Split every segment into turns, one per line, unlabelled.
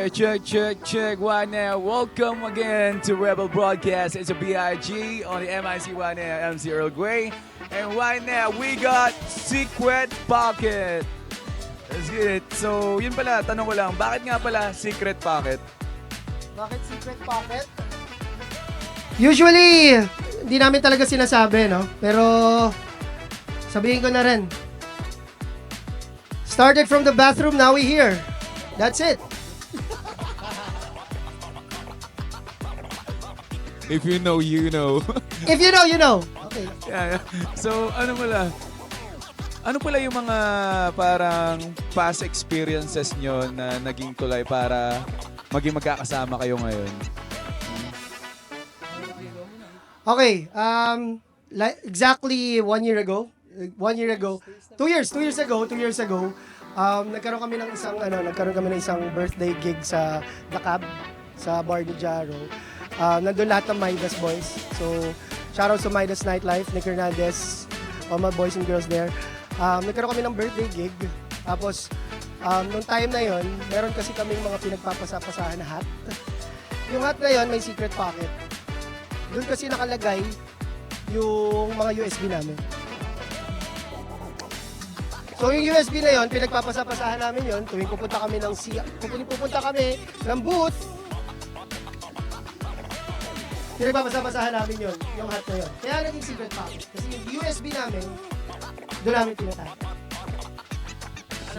Check. Why now? Welcome again to Rebel Broadcast. It's a BIG on the MIC Why now, MC Earl Grey. And right now, we got Secret Pocket. Let's get it. So, yun pala, tanong ko lang, bakit nga pala Secret Pocket?
Bakit Secret Pocket? Usually, hindi namin talaga sinasabi, no? Pero, sabihin ko na rin. Started from the bathroom, now we here. That's it.
If you know, you know.
If you know, you know. Okay.
Yeah. So, ano pala yung mga parang past experiences nyo na naging tulay para maging magkakasama kayo ngayon?
Okay, exactly 1 year ago, 2 years ago, nagkaroon kami ng isang birthday gig sa The Cab, sa bar ni Jaro. Nandun lahat ng Midas boys. So, shout out to Midas Nightlife, Nick Hernandez, all my boys and girls there. Nagkaroon kami ng birthday gig. Tapos, nung time na yon, meron kasi kaming mga pinagpapasapasahan na hat. Yung hat na yon may secret pocket. Doon kasi nakalagay yung mga USB namin. So yung USB na yon, pinagpapasapasahan namin yon tuwing pupunta kami ng booth. Pinagpapasapasahan namin yon, yung hat na yon. Kaya naging secret pocket. Kasi yung USB namin, doon namin pinatay.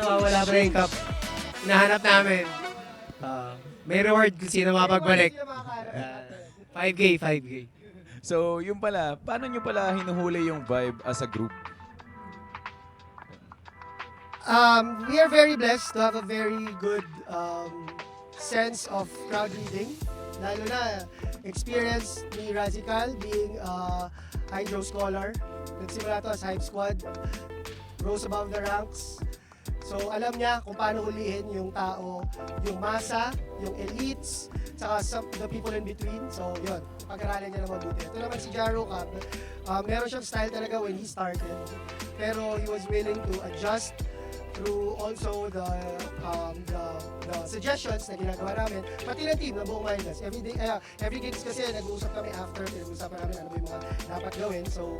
Wala break up. Hinahanap namin. May reward kung sino mapagbalik. 5K.
So, yung pala, paano nyo pala hinuhuli yung vibe as a group?
We are very blessed to have a very good sense of crowd reading. Lalo na experience ni Razical being a Hydro Scholar. Nagsimula to as Hype Squad, rose above the ranks. So alam niya kung paano hulihin yung tao, yung masa, yung elites, saka the people in between. So yun, pag-aralan niya na mabuti. Ito naman si Jaro Cab, meron siyang style talaga when he started. Pero he was willing to adjust through also the suggestions na ginagawa namin, pati ng team na buong Midas. Every gigs kasi nag-uusap kami after, pinag-uusapan namin ano ba yung mga dapat gawin. So,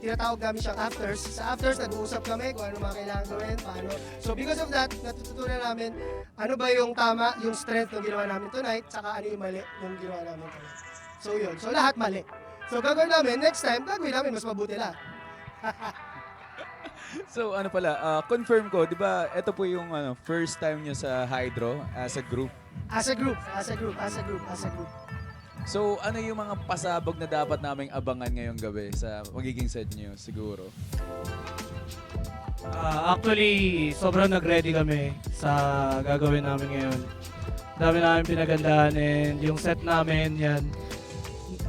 tinatawag namin siyang afters. Sa afters, nag-uusap kami kung ano mga kailangan gawin, paano. So, because of that, natututunan namin ano ba yung tama, yung strength ng ginawa namin tonight, saka ano yung mali yung ginawa namin tonight. So, yun. So, lahat mali. So, gagawin namin, next time, gagawin namin mas mabuti lahat.
So, confirm ko, di ba, ito po yung first time nyo sa Hydro as a group?
As a group.
So, ano yung mga pasabog na dapat naming abangan ngayong gabi sa magiging set nyo siguro?
Actually, sobrang nag-ready kami sa gagawin namin ngayon. Dami namin pinagandahan and yung set namin, yan.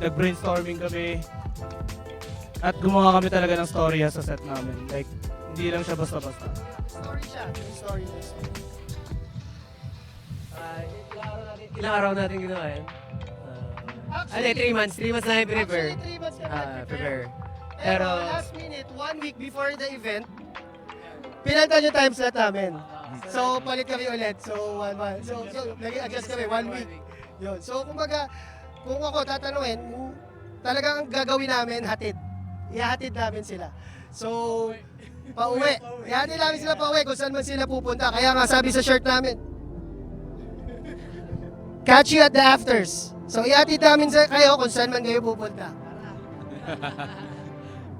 Nag-brainstorming kami. At gumawa kami talaga ng storya sa set namin. Like, hindi lang siya basta-basta.
Story siya. Story.
Ilang araw natin ginawa yan? 3 months. 3 months namin prepare.
Actually, 3 months kami
Prepare.
Pero last minute, 1 week before the event, pinalitan yung time slot namin. So, palit kami ulit. So, 1 month. So nag-adjust kami, 1 week. Yun. So, kumbaga, kung ako tatanungin, talagang gagawin namin hatid. Ihahatid namin sila. So, pauwi. Ihahatid namin sila pauwi kung saan man sila pupunta. Kaya nga sabi sa shirt namin, catch you at the afters. So, ihatid namin kayo kung saan man kayo pupunta.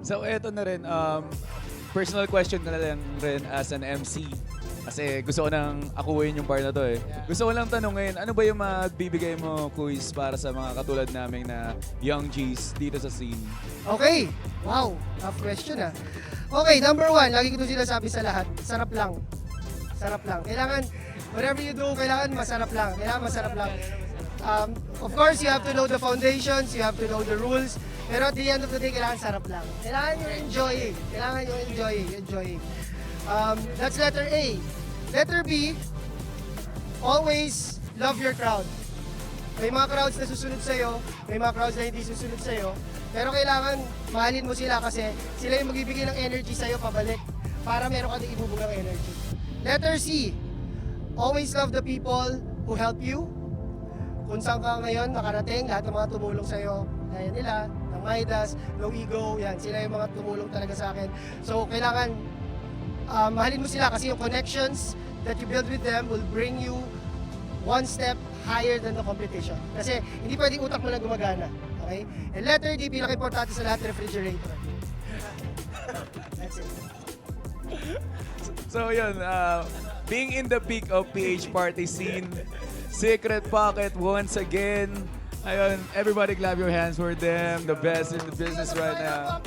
So, eto na rin, personal question na lang rin as an MC. Kasi gusto ko nang akuin yung bar na to eh. Gusto ko lang tanungin, ano ba yung magbibigay mo quiz para sa mga katulad namin na young G's dito sa scene?
Okay. Wow. Tough question ah. Okay, number 1. Lagi ko ito sinasabi sa lahat. Sarap lang. Sarap lang. Kailangan, whatever you do, kailangan masarap lang. Of course, you have to know the foundations, you have to know the rules. Pero at the end of the day, kailangan sarap lang. Kailangan yung enjoying. That's letter A. Letter B, always love your crowd. May mga crowds na susunod sa'yo, may mga crowds na hindi susunod sa'yo. Pero kailangan mahalin mo sila kasi sila yung magbibigay ng energy sa'yo pabalik para meron ka din ibubugang energy. Letter C, always love the people, who help you. Kung saan ka ngayon nakarating, lahat ng mga tumulong sa'yo, gaya nila, ng Midas, No Ego, yan, sila yung mga tumulong talaga sa akin. So, kailangan mahalin mo sila kasi yung connections that you build with them will bring you one step higher than the competition. Kasi hindi pwedeng utak mo lang gumagana. Okay? And letter D, pinaka-importante sa lahat, refrigerator. That's it.
So yun, being in the peak of PH party scene, Secret Pocket once again. Ayun, everybody clap your hands for them. The best in the business right now.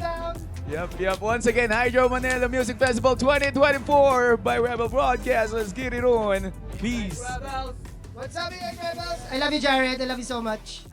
Yep. Once again, Hydro Manila Music Festival 2024 by Rebel Broadcast. Let's get it on. Peace.
What's up, Rebels? I love you, Jared. I love you so much.